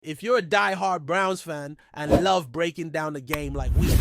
If you're a die-hard Browns fan and love breaking down the game like we do,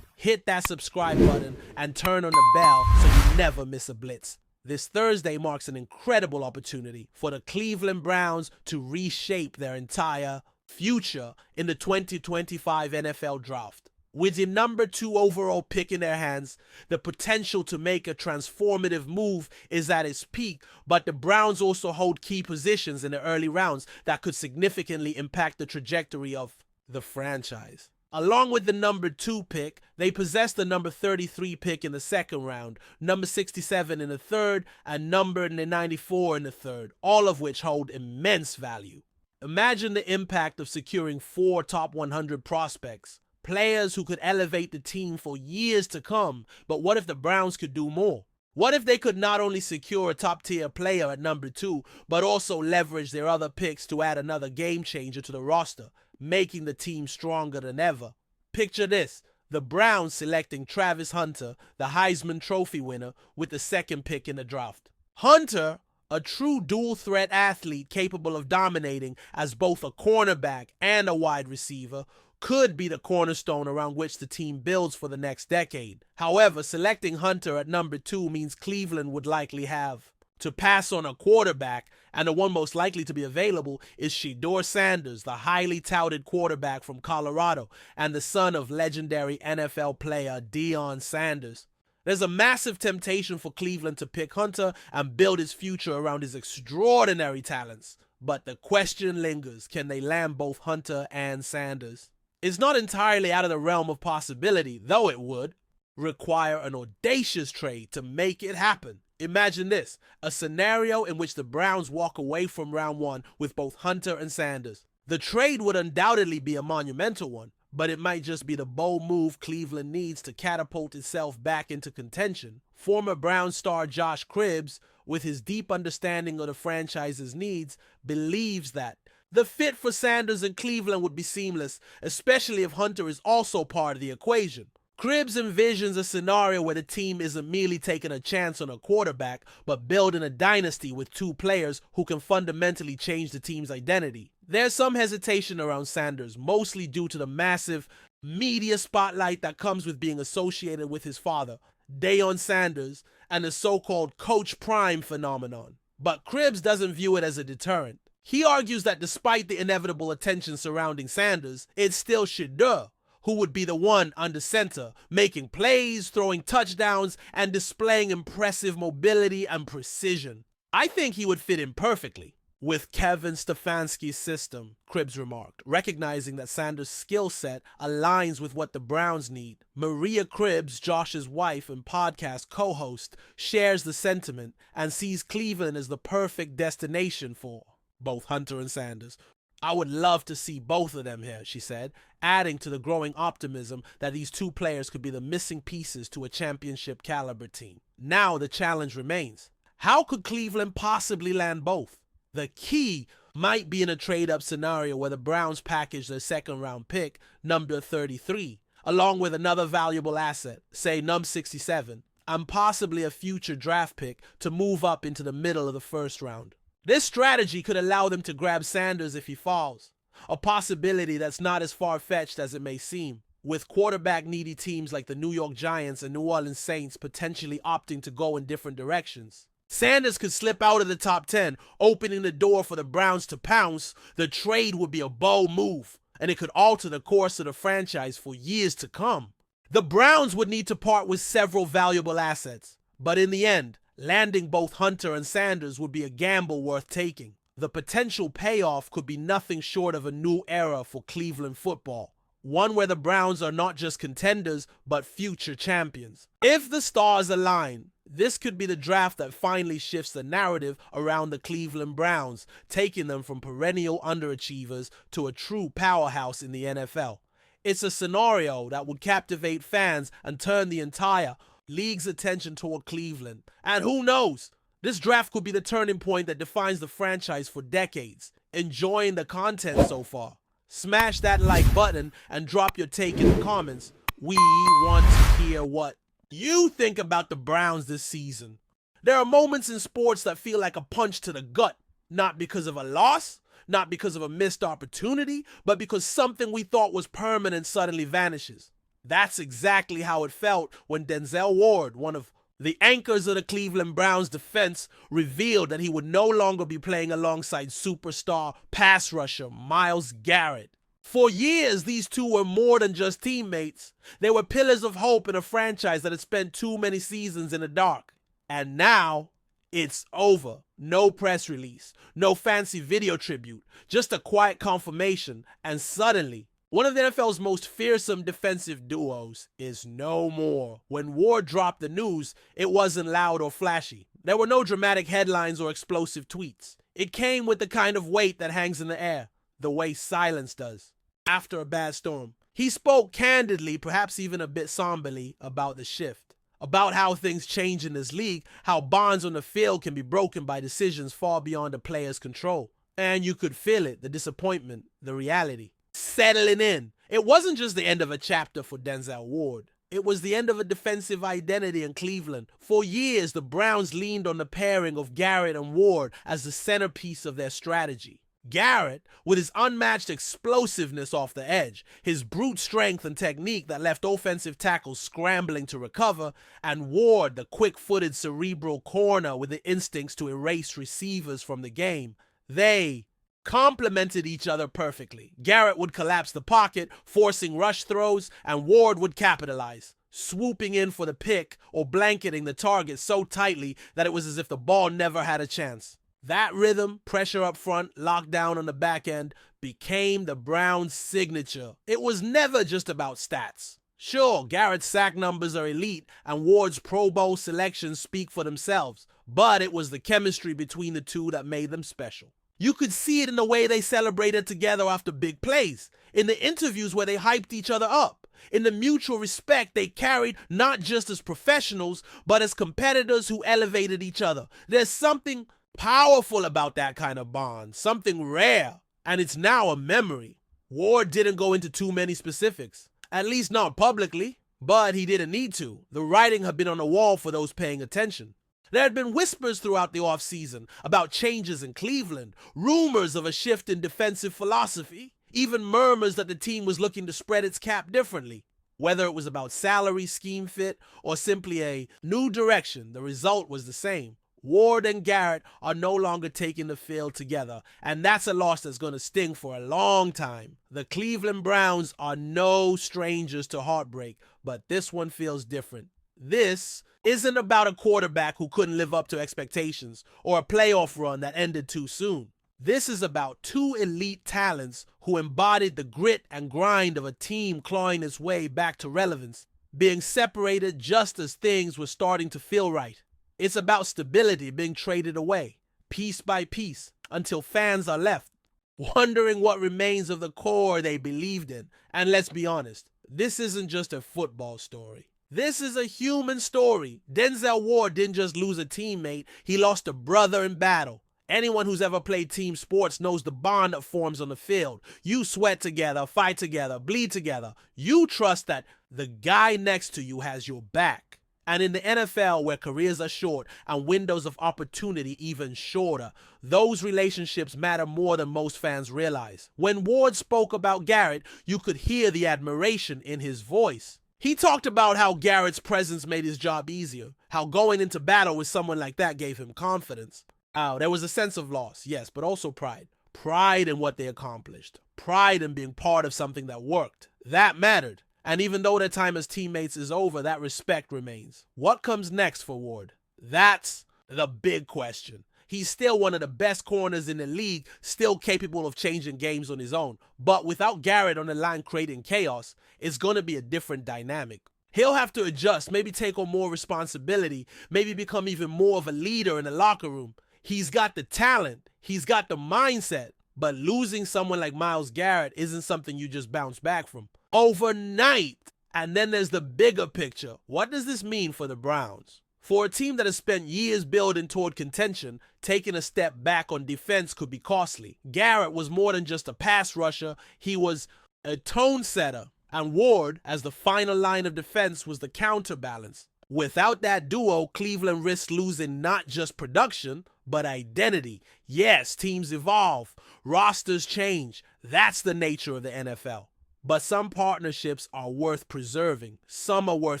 hit that subscribe button and turn on the bell so you never miss a blitz. This Thursday marks an incredible opportunity for the Cleveland Browns to reshape their entire future in the 2025 NFL Draft. With the number 2 overall pick in their hands, the potential to make a transformative move is at its peak, but the Browns also hold key positions in the early rounds that could significantly impact the trajectory of the franchise. Along with the number 2 pick, they possess the number 33 pick in the second round, number 67 in the third, and number 94 in the third, all of which hold immense value. Imagine the impact of securing 4 top 100 prospects. Players who could elevate the team for years to come, but what if the Browns could do more? What if they could not only secure a top-tier player at number 2, but also leverage their other picks to add another game-changer to the roster, making the team stronger than ever? Picture this, the Browns selecting Travis Hunter, the Heisman Trophy winner, with the 2nd pick in the draft. Hunter, a true dual-threat athlete capable of dominating as both a cornerback and a wide receiver, could be the cornerstone around which the team builds for the next decade. However, selecting Hunter at number 2 means Cleveland would likely have to pass on a quarterback, and the one most likely to be available is Shedeur Sanders, the highly touted quarterback from Colorado and the son of legendary NFL player Deion Sanders. There's a massive temptation for Cleveland to pick Hunter and build his future around his extraordinary talents. But the question lingers, can they land both Hunter and Sanders? It's not entirely out of the realm of possibility, though it would require an audacious trade to make it happen. Imagine this, a scenario in which the Browns walk away from round 1 with both Hunter and Sanders. The trade would undoubtedly be a monumental one, but it might just be the bold move Cleveland needs to catapult itself back into contention. Former Browns star Josh Cribbs, with his deep understanding of the franchise's needs, believes that the fit for Sanders in Cleveland would be seamless, especially if Hunter is also part of the equation. Cribbs envisions a scenario where the team isn't merely taking a chance on a quarterback, but building a dynasty with 2 players who can fundamentally change the team's identity. There's some hesitation around Sanders, mostly due to the massive media spotlight that comes with being associated with his father, Deion Sanders, and the so-called Coach Prime phenomenon. But Cribbs doesn't view it as a deterrent. He argues that despite the inevitable attention surrounding Sanders, it's still Shedeur who would be the one under center, making plays, throwing touchdowns, and displaying impressive mobility and precision. I think he would fit in perfectly with Kevin Stefanski's system, Cribbs remarked, recognizing that Sanders' skill set aligns with what the Browns need. Maria Cribbs, Josh's wife and podcast co-host, shares the sentiment and sees Cleveland as the perfect destination for both Hunter and Sanders. I would love to see both of them here, she said, adding to the growing optimism that these 2 players could be the missing pieces to a championship caliber team. Now the challenge remains. How could Cleveland possibly land both? The key might be in a trade-up scenario where the Browns package their 2nd round pick, number 33, along with another valuable asset, say number 67, and possibly a future draft pick to move up into the middle of the 1st round. This strategy could allow them to grab Sanders if he falls, a possibility that's not as far-fetched as it may seem, with quarterback-needy teams like the New York Giants and New Orleans Saints potentially opting to go in different directions. Sanders could slip out of the top 10, opening the door for the Browns to pounce. The trade would be a bold move, and it could alter the course of the franchise for years to come. The Browns would need to part with several valuable assets, but in the end, landing both Hunter and Sanders would be a gamble worth taking. The potential payoff could be nothing short of a new era for Cleveland football, one where the Browns are not just contenders, but future champions. If the stars align, this could be the draft that finally shifts the narrative around the Cleveland Browns, taking them from perennial underachievers to a true powerhouse in the NFL. It's a scenario that would captivate fans and turn the entire league's attention toward Cleveland. And who knows? This draft could be the turning point that defines the franchise for decades. Enjoying the content so far? Smash that like button and drop your take in the comments. We want to hear what you think about the Browns this season. There are moments in sports that feel like a punch to the gut, not because of a loss, not because of a missed opportunity, but because something we thought was permanent suddenly vanishes. That's exactly how it felt when Denzel Ward, one of the anchors of the Cleveland Browns defense, revealed that he would no longer be playing alongside superstar pass rusher Myles Garrett. For years, these two were more than just teammates. They were pillars of hope in a franchise that had spent too many seasons in the dark. And now, it's over. No press release, no fancy video tribute, just a quiet confirmation, and suddenly, one of the NFL's most fearsome defensive duos is no more. When Ward dropped the news, it wasn't loud or flashy. There were no dramatic headlines or explosive tweets. It came with the kind of weight that hangs in the air, the way silence does. After a bad storm, he spoke candidly, perhaps even a bit somberly, about the shift, about how things change in this league, how bonds on the field can be broken by decisions far beyond a player's control. And you could feel it, the disappointment, the reality, settling in. It wasn't just the end of a chapter for Denzel Ward. It was the end of a defensive identity in Cleveland. For years, the Browns leaned on the pairing of Garrett and Ward as the centerpiece of their strategy. Garrett, with his unmatched explosiveness off the edge, his brute strength and technique that left offensive tackles scrambling to recover, and Ward, the quick-footed cerebral corner with the instincts to erase receivers from the game, they complemented each other perfectly. Garrett would collapse the pocket, forcing rush throws, and Ward would capitalize, swooping in for the pick or blanketing the target so tightly that it was as if the ball never had a chance. That rhythm, pressure up front, lockdown on the back end, became the Browns' signature. It was never just about stats. Sure, Garrett's sack numbers are elite and Ward's Pro Bowl selections speak for themselves, but it was the chemistry between the two that made them special. You could see it in the way they celebrated together after big plays, in the interviews where they hyped each other up, in the mutual respect they carried not just as professionals, but as competitors who elevated each other. There's something powerful about that kind of bond, something rare, and it's now a memory. Ward didn't go into too many specifics, at least not publicly, but he didn't need to. The writing had been on the wall for those paying attention. There had been whispers throughout the offseason about changes in Cleveland, rumors of a shift in defensive philosophy, even murmurs that the team was looking to spread its cap differently. Whether it was about salary, scheme fit, or simply a new direction, the result was the same. Ward and Garrett are no longer taking the field together, and that's a loss that's going to sting for a long time. The Cleveland Browns are no strangers to heartbreak, but this one feels different. This isn't about a quarterback who couldn't live up to expectations or a playoff run that ended too soon. This is about two elite talents who embodied the grit and grind of a team clawing its way back to relevance, being separated just as things were starting to feel right. It's about stability being traded away, piece by piece, until fans are left wondering what remains of the core they believed in. And let's be honest, this isn't just a football story. This is a human story. Denzel Ward didn't just lose a teammate, he lost a brother in battle. Anyone who's ever played team sports knows the bond that forms on the field. You sweat together, fight together, bleed together. You trust that the guy next to you has your back. And in the NFL, where careers are short and windows of opportunity even shorter, those relationships matter more than most fans realize. When Ward spoke about Garrett, you could hear the admiration in his voice. He talked about how Garrett's presence made his job easier, how going into battle with someone like that gave him confidence. There was a sense of loss, yes, but also pride. Pride in what they accomplished. Pride in being part of something that worked. That mattered. And even though their time as teammates is over, that respect remains. What comes next for Ward? That's the big question. He's still one of the best corners in the league, still capable of changing games on his own. But without Garrett on the line creating chaos, it's going to be a different dynamic. He'll have to adjust, maybe take on more responsibility, maybe become even more of a leader in the locker room. He's got the talent, he's got the mindset, but losing someone like Myles Garrett isn't something you just bounce back from overnight. And then there's the bigger picture. What does this mean for the Browns? For a team that has spent years building toward contention, taking a step back on defense could be costly. Garrett was more than just a pass rusher, he was a tone setter. And Ward, as the final line of defense, was the counterbalance. Without that duo, Cleveland risks losing not just production, but identity. Yes, teams evolve. Rosters change. That's the nature of the NFL. But some partnerships are worth preserving. Some are worth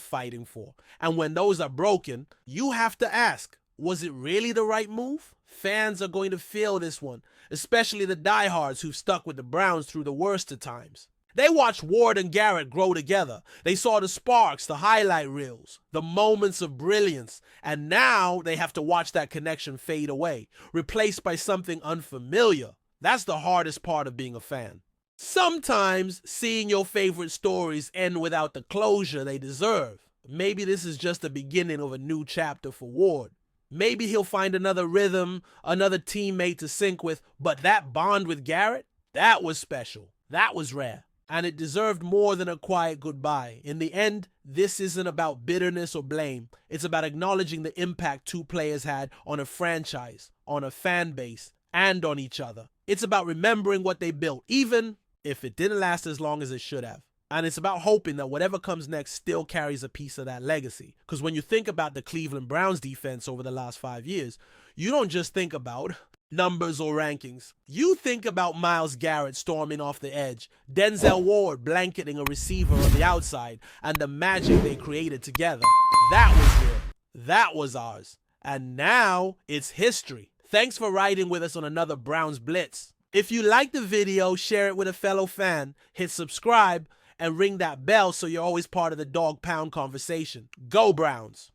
fighting for. And when those are broken, you have to ask, was it really the right move? Fans are going to feel this one, especially the diehards who've stuck with the Browns through the worst of times. They watched Ward and Garrett grow together. They saw the sparks, the highlight reels, the moments of brilliance, and now they have to watch that connection fade away, replaced by something unfamiliar. That's the hardest part of being a fan. Sometimes seeing your favorite stories end without the closure they deserve. Maybe this is just the beginning of a new chapter for Ward. Maybe he'll find another rhythm, another teammate to sync with, but that bond with Garrett, that was special. That was rare. And it deserved more than a quiet goodbye. In the end, this isn't about bitterness or blame. It's about acknowledging the impact two players had on a franchise, on a fan base, and on each other. It's about remembering what they built, even if it didn't last as long as it should have. And it's about hoping that whatever comes next still carries a piece of that legacy. Because when you think about the Cleveland Browns defense over the last 5 years, you don't just think about numbers or rankings. You think about Myles Garrett storming off the edge, Denzel Ward blanketing a receiver on the outside, and the magic they created together. That was real. That was ours. And now it's history. Thanks for riding with us on another Browns Blitz. If you like the video, share it with a fellow fan, hit subscribe, and ring that bell so you're always part of the Dawg Pound conversation. Go Browns!